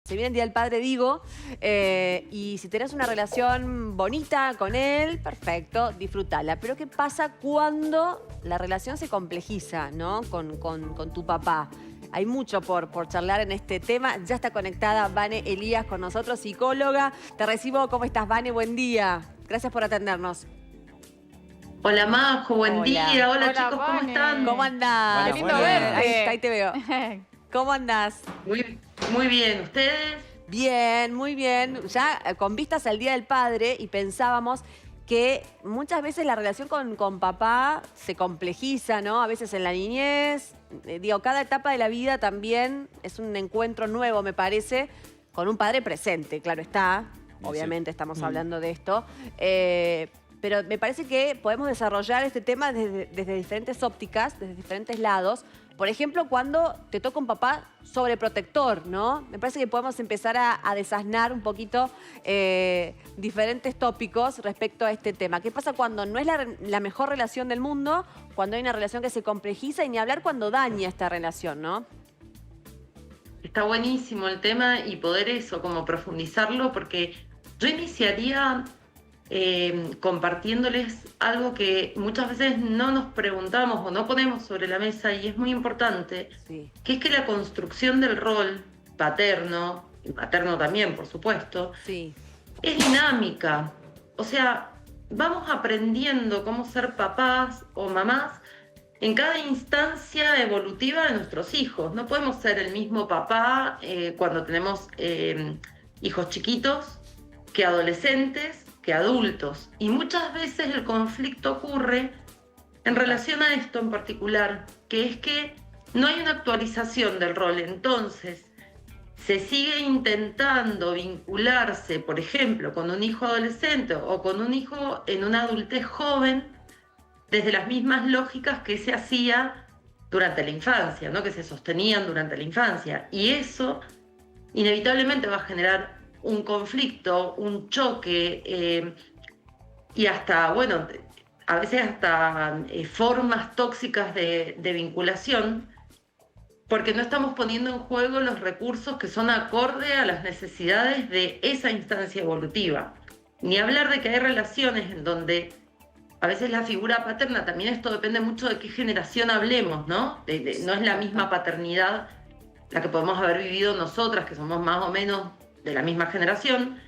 se viene el Día del Padre, digo, y si tenés una relación bonita con él, perfecto, disfrútala. Pero ¿qué pasa cuando la relación se complejiza, ¿no? Con tu papá. Hay mucho por charlar en este tema. Ya está conectada Vane Elías con nosotros, psicóloga. Te recibo. ¿Cómo estás, Vane? Buen día. Gracias por atendernos. Hola Majo, buen día. Hola chicos, ¿cómo Vane. están? ¿Cómo andás? Qué lindo Bien. verte. Ahí te veo. ¿Cómo andás? Muy bien, ¿ustedes? Bien, muy bien. Ya con vistas al Día del Padre y pensábamos que muchas veces la relación con papá se complejiza, ¿no? A veces en la niñez. Digo, cada etapa de la vida también es un encuentro nuevo, me parece, con un padre presente, claro está. Obviamente estamos hablando de esto. Pero me parece que podemos desarrollar este tema desde diferentes ópticas, desde diferentes lados. Por ejemplo, cuando te toca un papá sobreprotector, ¿no? Me parece que podemos empezar a desasnar un poquito diferentes tópicos respecto a este tema. ¿Qué pasa cuando no es la mejor relación del mundo, cuando hay una relación que se complejiza y ni hablar cuando daña esta relación, ¿no? Está buenísimo el tema y poder eso, como profundizarlo, porque yo iniciaría compartiéndoles algo que muchas veces no nos preguntamos o no ponemos sobre la mesa y es muy importante, Sí. que es que la construcción del rol paterno, y materno también, por supuesto, Sí. es dinámica. O sea, vamos aprendiendo cómo ser papás o mamás en cada instancia evolutiva de nuestros hijos. No podemos ser el mismo papá cuando tenemos hijos chiquitos que adolescentes, que adultos. Y muchas veces el conflicto ocurre en relación a esto en particular, que es que no hay una actualización del rol. Entonces, se sigue intentando vincularse, por ejemplo, con un hijo adolescente o con un hijo en una adultez joven, desde las mismas lógicas que se hacía durante la infancia, ¿no? Que se sostenían durante la infancia. Y eso inevitablemente va a generar un conflicto, un choque y hasta, bueno, a veces hasta formas tóxicas de vinculación, porque no estamos poniendo en juego los recursos que son acorde a las necesidades de esa instancia evolutiva. Ni hablar de que hay relaciones en donde a veces la figura paterna, también esto depende mucho de qué generación hablemos, ¿no? No es la misma paternidad la que podemos haber vivido nosotras, que somos más o menos de la misma generación,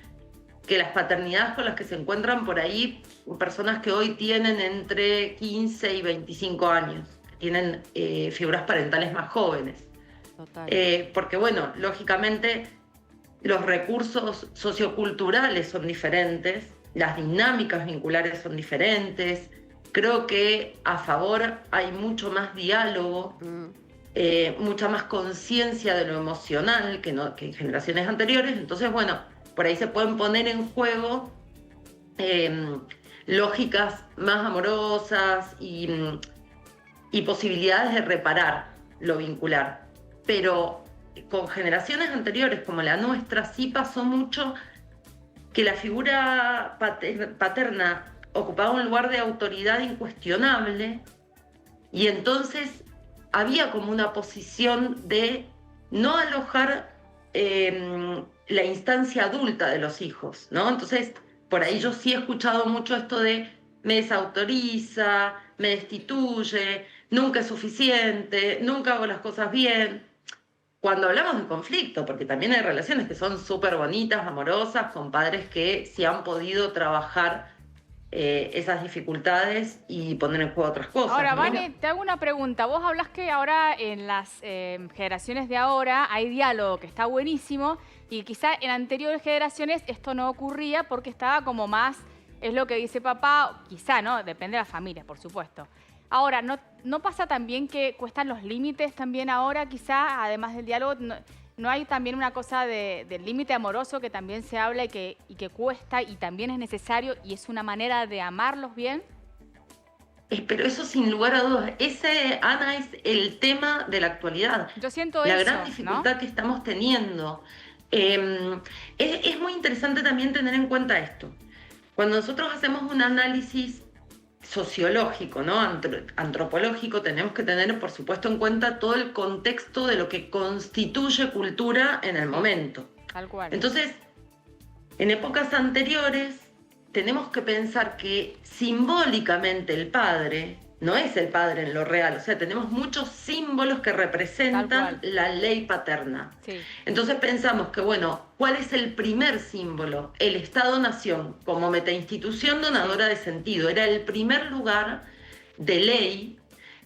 que las paternidades con las que se encuentran por ahí personas que hoy tienen entre 15 y 25 años, que tienen figuras parentales más jóvenes. Total. Porque bueno, lógicamente los recursos socioculturales son diferentes, las dinámicas vinculares son diferentes, creo que a favor hay mucho más diálogo, mucha más conciencia de lo emocional que en generaciones anteriores. Entonces, bueno, por ahí se pueden poner en juego lógicas más amorosas y posibilidades de reparar lo vincular. Pero con generaciones anteriores como la nuestra sí pasó mucho que la figura paterna ocupaba un lugar de autoridad incuestionable y entonces había como una posición de no alojar la instancia adulta de los hijos, ¿no? Entonces, por ahí yo sí he escuchado mucho esto de me desautoriza, me destituye, nunca es suficiente, nunca hago las cosas bien. Cuando hablamos de conflicto, porque también hay relaciones que son súper bonitas, amorosas, con padres que sí han podido trabajar esas dificultades y poner en juego otras cosas. Ahora, ¿no? Vane, te hago una pregunta. Vos hablás que ahora en las generaciones de ahora hay diálogo que está buenísimo y quizá en anteriores generaciones esto no ocurría porque estaba como más, es lo que dice papá, quizá, ¿no? Depende de la familia, por supuesto. Ahora, ¿no pasa también que cuestan los límites también ahora, quizá, además del diálogo? ¿No hay también una cosa del límite amoroso que también se habla y que cuesta y también es necesario y es una manera de amarlos bien? Pero eso sin lugar a dudas, ese, Ana, es el tema de la actualidad. Yo siento la eso, gran dificultad, ¿no?, que estamos teniendo. Es muy interesante también tener en cuenta esto. Cuando nosotros hacemos un análisis sociológico, ¿no?, antropológico, tenemos que tener, por supuesto, en cuenta todo el contexto de lo que constituye cultura en el momento. Tal cual. Entonces, en épocas anteriores, tenemos que pensar que simbólicamente el padre no es el padre en lo real. O sea, tenemos muchos símbolos que Tal representan cual. la ley paterna. Sí. Entonces pensamos que, bueno, ¿cuál es el primer símbolo? El Estado-Nación, como metainstitución donadora de sentido. Era el primer lugar de ley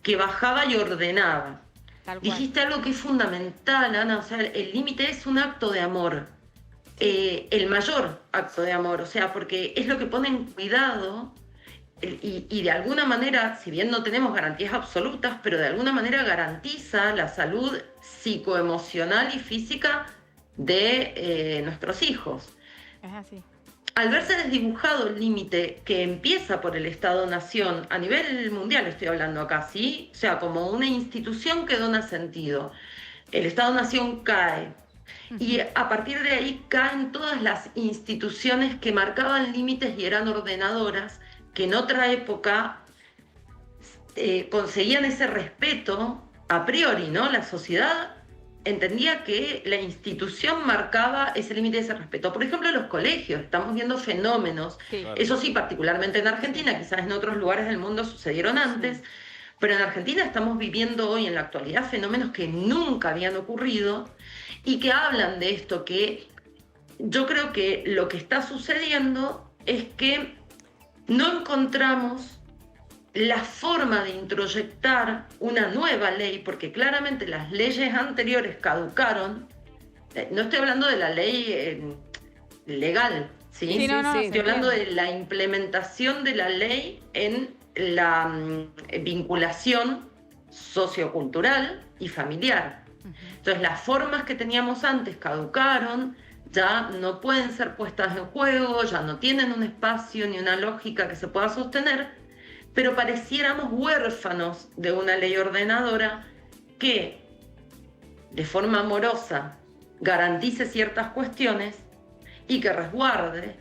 que bajaba y ordenaba. Tal cual. Dijiste algo que es fundamental, Ana, o sea, el límite es un acto de amor, el mayor acto de amor, o sea, porque es lo que pone en cuidado y de alguna manera, si bien no tenemos garantías absolutas, pero de alguna manera garantiza la salud psicoemocional y física de nuestros hijos. Es así. Al verse desdibujado el límite que empieza por el Estado-Nación, a nivel mundial estoy hablando acá, ¿sí? O sea, como una institución que dona sentido. El Estado-Nación cae. Y a partir de ahí caen todas las instituciones que marcaban límites y eran ordenadoras, que en otra época conseguían ese respeto a priori, ¿no? La sociedad entendía que la institución marcaba ese límite de ese respeto. Por ejemplo, en los colegios estamos viendo fenómenos, Sí. Claro. eso sí, particularmente en Argentina, quizás en otros lugares del mundo sucedieron antes, pero en Argentina estamos viviendo hoy en la actualidad fenómenos que nunca habían ocurrido y que hablan de esto, que yo creo que lo que está sucediendo es que no encontramos la forma de introyectar una nueva ley, porque claramente las leyes anteriores caducaron. No estoy hablando de la ley legal, ¿sí? Sí, no, sí, Estoy hablando de la implementación de la ley en la vinculación sociocultural y familiar. Entonces, las formas que teníamos antes caducaron, ya no pueden ser puestas en juego, ya no tienen un espacio ni una lógica que se pueda sostener, pero pareciéramos huérfanos de una ley ordenadora que, de forma amorosa, garantice ciertas cuestiones y que resguarde,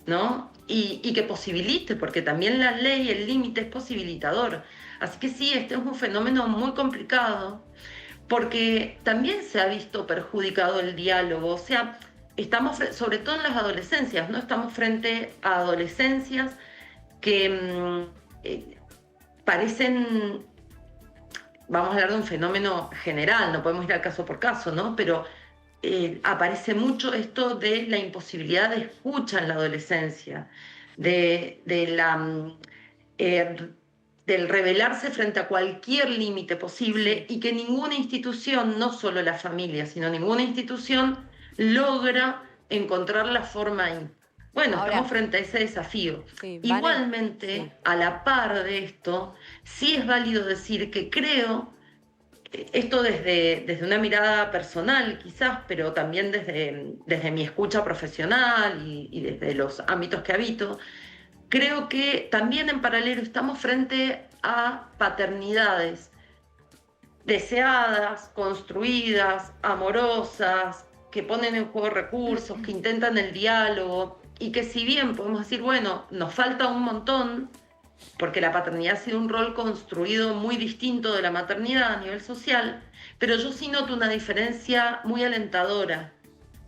¿no? Y que posibilite, porque también la ley, el límite es posibilitador. Así que sí, este es un fenómeno muy complicado, porque también se ha visto perjudicado el diálogo. O sea, estamos, sobre todo en las adolescencias, ¿no? Estamos frente a adolescencias que parecen, vamos a hablar de un fenómeno general, no podemos ir al caso por caso, ¿no? Pero aparece mucho esto de la imposibilidad de escucha en la adolescencia, del rebelarse frente a cualquier límite posible y que ninguna institución, no solo la familia, sino ninguna institución logra encontrar la forma ahí. Bueno, Ahora, estamos frente a ese desafío. sí, Igualmente, sí. a la par de esto, sí es válido decir que creo, esto desde una mirada personal quizás, pero también desde mi escucha profesional y desde los ámbitos que habito, creo que también en paralelo estamos frente a paternidades deseadas, construidas, amorosas, que ponen en juego recursos, que intentan el diálogo, y que si bien podemos decir, bueno, nos falta un montón, porque la paternidad ha sido un rol construido muy distinto de la maternidad a nivel social, pero yo sí noto una diferencia muy alentadora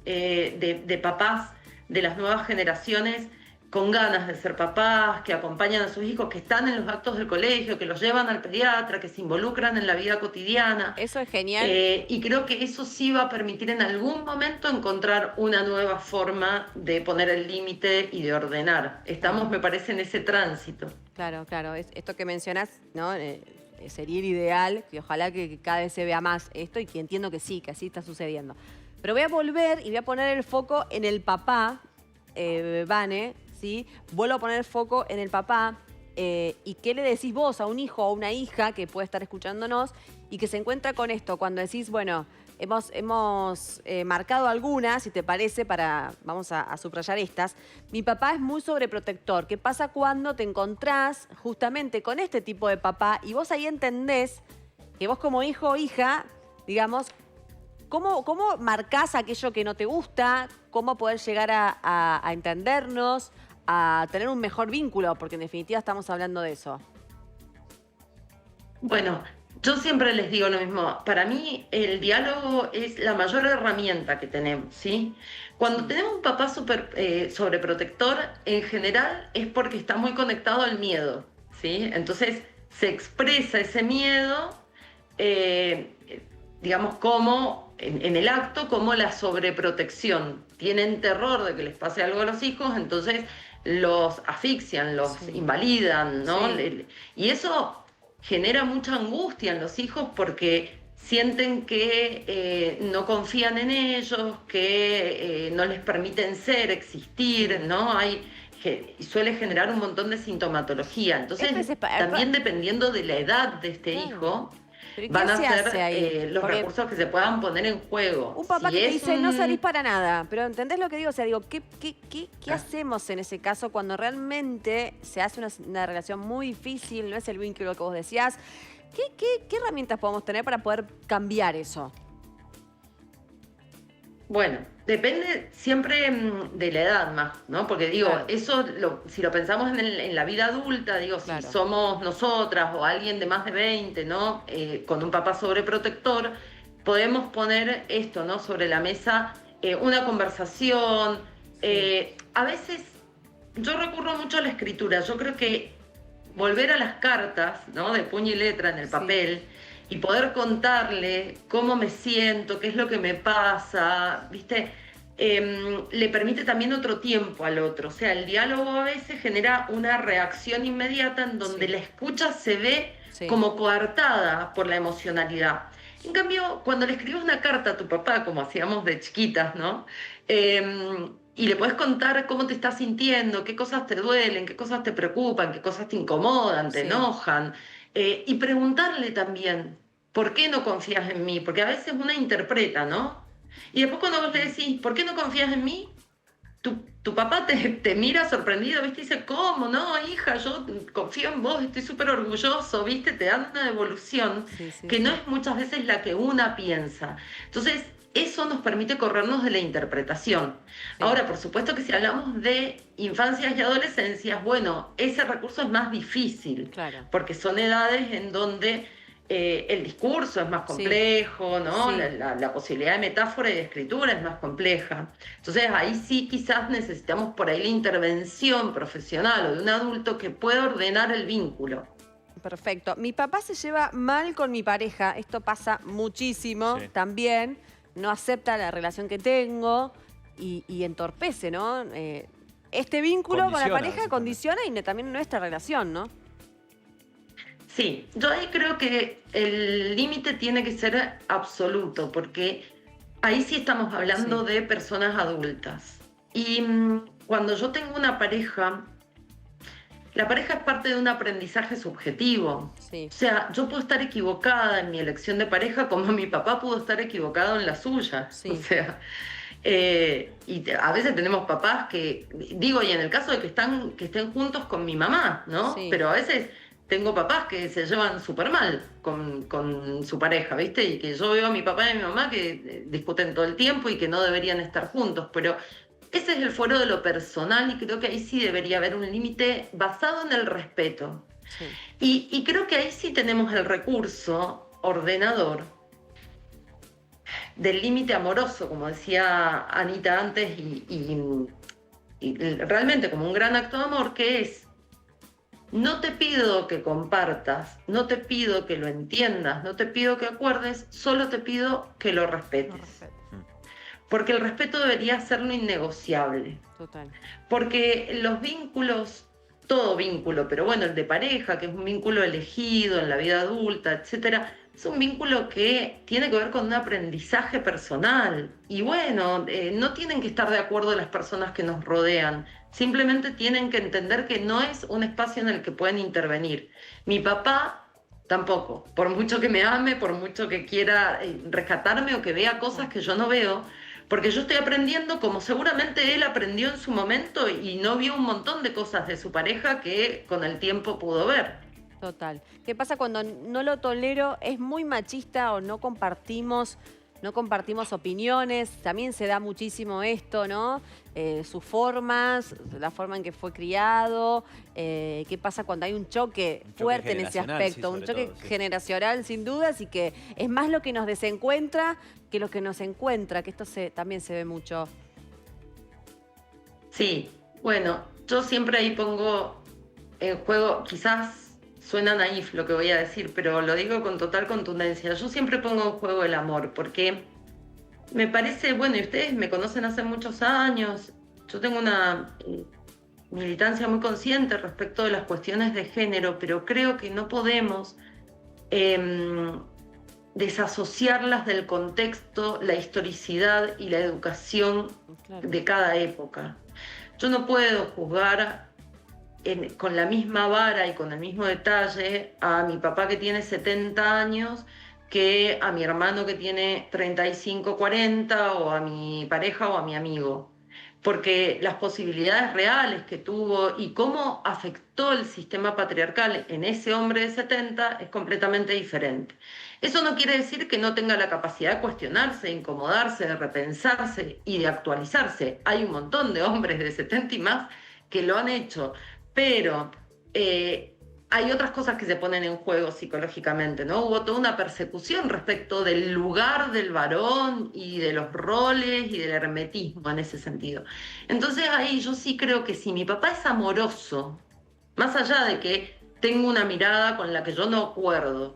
de papás de las nuevas generaciones con ganas de ser papás, que acompañan a sus hijos, que están en los actos del colegio, que los llevan al pediatra, que se involucran en la vida cotidiana. Eso es genial. Y creo que eso sí va a permitir en algún momento encontrar una nueva forma de poner el límite y de ordenar. Estamos, me parece, en ese tránsito. Claro, claro. Esto que mencionás, ¿no? Sería el ideal, que ojalá que cada vez se vea más esto y que entiendo que sí, que así está sucediendo. Pero voy a volver y voy a poner el foco en el papá, Vane, ¿sí? Vuelvo a poner el foco en el papá. ¿Y qué le decís vos a un hijo o a una hija que puede estar escuchándonos y que se encuentra con esto? Cuando decís, bueno, hemos marcado algunas, si te parece, vamos a subrayar estas. Mi papá es muy sobreprotector. ¿Qué pasa cuando te encontrás justamente con este tipo de papá y vos ahí entendés que vos como hijo o hija, digamos, ¿cómo marcás aquello que no te gusta? ¿Cómo poder llegar a entendernos? A tener un mejor vínculo, porque en definitiva estamos hablando de eso. Bueno, Yo siempre les digo lo mismo, para mí el diálogo es la mayor herramienta que tenemos, ¿sí? Cuando tenemos un papá sobreprotector, en general es porque está muy conectado al miedo, ¿sí? Entonces se expresa ese miedo, eh, digamos, como en el acto, como la sobreprotección. Tienen terror de que les pase algo a los hijos, entonces los asfixian, los Sí. invalidan, ¿no? Sí. Y eso genera mucha angustia en los hijos porque sienten que no confían en ellos, que no les permiten ser, existir, ¿no? Suele generar un montón de sintomatología. Entonces, también dependiendo de la edad de este Claro. hijo, ¿Pero qué van a se ser hace ahí? los Porque recursos que se puedan poner en juego. un papá Si que te es dice, no salís un... para nada, pero ¿entendés lo que digo? O sea, digo, ¿qué Ah. hacemos en ese caso cuando realmente se hace una relación muy difícil, no es el vínculo que vos decías? ¿Qué herramientas podemos tener para poder cambiar eso? Bueno, depende siempre de la edad más, ¿no? Porque digo, Claro. si lo pensamos en la vida adulta, digo, Claro. si somos nosotras o alguien de más de 20, ¿no? Con un papá sobreprotector, podemos poner esto, ¿no? Sobre la mesa, una conversación. A veces yo recurro mucho a la escritura. Yo creo que volver a las cartas, ¿no? De puño y letra en el Sí. papel y poder contarle cómo me siento, qué es lo que me pasa, ¿viste? Le permite también otro tiempo al otro. O sea, el diálogo a veces genera una reacción inmediata en donde Sí. la escucha se ve Sí. como coartada por la emocionalidad. En cambio, cuando le escribes una carta a tu papá, como hacíamos de chiquitas, ¿no? Y le puedes contar cómo te estás sintiendo, qué cosas te duelen, qué cosas te preocupan, qué cosas te incomodan, te Sí. enojan. Y preguntarle también, ¿por qué no confías en mí? Porque a veces una interpreta, ¿no? Y después cuando vos le decís, ¿por qué no confías en mí? Tu papá te mira sorprendido, ¿viste? Y dice, ¿cómo? No, hija, yo confío en vos, estoy súper orgulloso, ¿viste? Te dan una devolución Sí, sí, que sí. no es muchas veces la que una piensa. Entonces, eso nos permite corrernos de la interpretación. Sí. Ahora, por supuesto que si hablamos de infancias y adolescencias, bueno, ese recurso es más difícil, Claro. porque son edades en donde el discurso es más Sí. complejo, ¿no? Sí. La posibilidad de metáfora y de escritura es más compleja. Entonces ahí sí quizás necesitamos por ahí la intervención profesional o de un adulto que pueda ordenar el vínculo. Perfecto. Mi papá se lleva mal con mi pareja. Esto pasa muchísimo Sí. también. No acepta la relación que tengo y entorpece, ¿no? Este vínculo con la Condiciona, pareja eso condiciona y también nuestra relación, ¿no? Sí, yo ahí creo que el límite tiene que ser absoluto, porque ahí sí estamos hablando Sí. de personas adultas. Y cuando yo tengo una pareja, la pareja es parte de un aprendizaje subjetivo. Sí. O sea, yo puedo estar equivocada en mi elección de pareja como mi papá pudo estar equivocado en la suya. Sí. O sea, a veces tenemos papás que, digo, y en el caso de que estén juntos con mi mamá, ¿no? Sí. Pero a veces tengo papás que se llevan súper mal con su pareja, ¿viste? Y que yo veo a mi papá y a mi mamá que discuten todo el tiempo y que no deberían estar juntos, pero ese es el fuero de lo personal y creo que ahí sí debería haber un límite basado en el respeto. Sí. Y creo que ahí sí tenemos el recurso ordenador del límite amoroso, como decía Anita antes, y realmente como un gran acto de amor, que es, no te pido que compartas, no te pido que lo entiendas, no te pido que acuerdes, solo te pido que lo respetes. Porque el respeto debería ser lo innegociable. Total. Porque los vínculos, todo vínculo, pero bueno, el de pareja, que es un vínculo elegido en la vida adulta, etcétera, es un vínculo que tiene que ver con un aprendizaje personal. Y bueno, no tienen que estar de acuerdo las personas que nos rodean. Simplemente tienen que entender que no es un espacio en el que pueden intervenir. Mi papá tampoco. Por mucho que me ame, por mucho que quiera rescatarme o que vea cosas que yo no veo, porque yo estoy aprendiendo como seguramente él aprendió en su momento y no vio un montón de cosas de su pareja que con el tiempo pudo ver. Total. ¿Qué pasa cuando no lo tolero? ¿Es muy machista o no compartimos no compartimos opiniones, también se da muchísimo esto, ¿no? Sus formas, la forma en que fue criado, qué pasa cuando hay un choque fuerte en ese aspecto, un choque generacional sin dudas, y que es más lo que nos desencuentra que lo que nos encuentra, que esto también se ve mucho. Sí, bueno, yo siempre ahí pongo en juego, quizás suena naif lo que voy a decir, pero lo digo con total contundencia. Yo siempre pongo en juego el amor, porque me parece, bueno, y ustedes me conocen hace muchos años, yo tengo una militancia muy consciente respecto de las cuestiones de género, pero creo que no podemos desasociarlas del contexto, la historicidad y la educación de cada época. Yo no puedo juzgar con la misma vara y con el mismo detalle a mi papá que tiene 70 años que a mi hermano que tiene 35, 40, o a mi pareja o a mi amigo. Porque las posibilidades reales que tuvo y cómo afectó el sistema patriarcal en ese hombre de 70 es completamente diferente. Eso no quiere decir que no tenga la capacidad de cuestionarse, de incomodarse, de repensarse y de actualizarse. Hay un montón de hombres de 70 y más que lo han hecho, pero hay otras cosas que se ponen en juego psicológicamente, ¿no? Hubo toda una persecución respecto del lugar del varón y de los roles y del hermetismo en ese sentido. Entonces ahí yo sí creo que si mi papá es amoroso, más allá de que tengo una mirada con la que yo no acuerdo,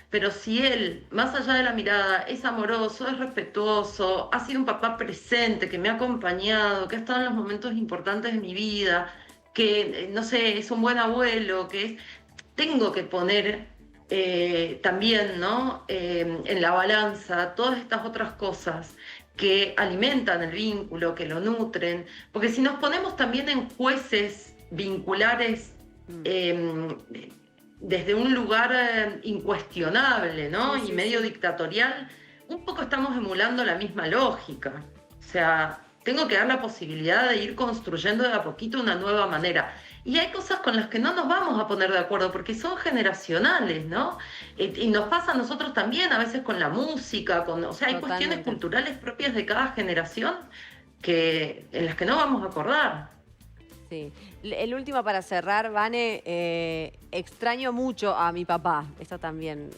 pero si él, más allá de la mirada, es amoroso, es respetuoso, ha sido un papá presente, que me ha acompañado, que ha estado en los momentos importantes de mi vida, que, no sé, es un buen abuelo, que es... Tengo que poner también, ¿no? En la balanza todas estas otras cosas que alimentan el vínculo, que lo nutren, porque si nos ponemos también en jueces vinculares desde un lugar incuestionable, ¿no? Sí, y medio dictatorial, un poco estamos emulando la misma lógica. O sea, tengo que dar la posibilidad de ir construyendo de a poquito una nueva manera. Y hay cosas con las que no nos vamos a poner de acuerdo porque son generacionales, ¿no? Y nos pasa a nosotros también, a veces con la música, o sea, hay cuestiones culturales propias de cada generación en las que no vamos a acordar. Sí. El último para cerrar, Vane, extraño mucho a mi papá. Esto también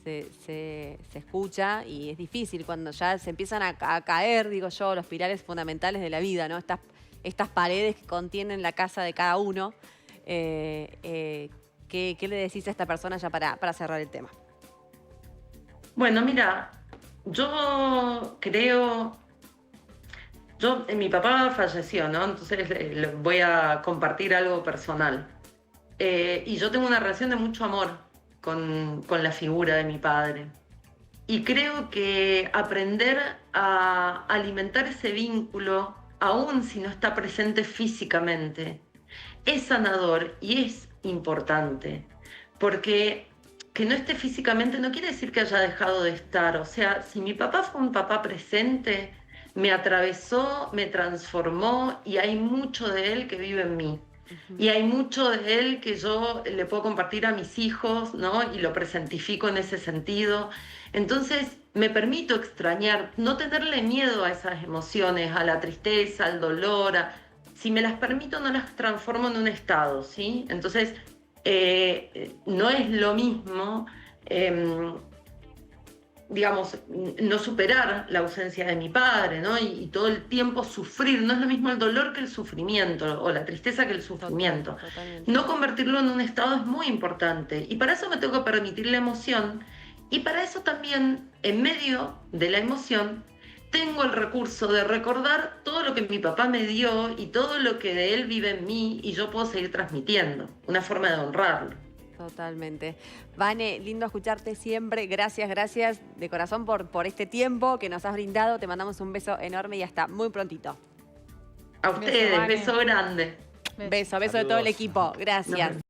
se escucha y es difícil cuando ya se empiezan a caer, digo yo, los pilares fundamentales de la vida, ¿no? Estas paredes que contienen la casa de cada uno. ¿Qué le decís a esta persona ya para cerrar el tema? Bueno, mira, yo creo... mi papá falleció, ¿no? Entonces voy a compartir algo personal. Y yo tengo una relación de mucho amor con la figura de mi padre. Y creo que aprender a alimentar ese vínculo, aun si no está presente físicamente, es sanador y es importante. Porque que no esté físicamente no quiere decir que haya dejado de estar. O sea, si mi papá fue un papá presente, me atravesó, me transformó y hay mucho de él que vive en mí. Y hay mucho de él que yo le puedo compartir a mis hijos, ¿no? Y lo presentifico en ese sentido. Entonces me permito extrañar, no tenerle miedo a esas emociones, a la tristeza, al dolor. Si me las permito, no las transformo en un estado, ¿sí? Entonces no es lo mismo... digamos, no superar la ausencia de mi padre, ¿no? Y todo el tiempo sufrir. No es lo mismo el dolor que el sufrimiento, o la tristeza que el sufrimiento. Totalmente. No convertirlo en un estado es muy importante. Y para eso me tengo que permitir la emoción. Y para eso también, en medio de la emoción, tengo el recurso de recordar todo lo que mi papá me dio y todo lo que de él vive en mí y yo puedo seguir transmitiendo. Una forma de honrarlo. Totalmente. Vane, lindo escucharte siempre. Gracias, gracias de corazón por este tiempo que nos has brindado. Te mandamos un beso enorme y hasta muy prontito. A ustedes, beso grande. Beso de todo el equipo. Gracias.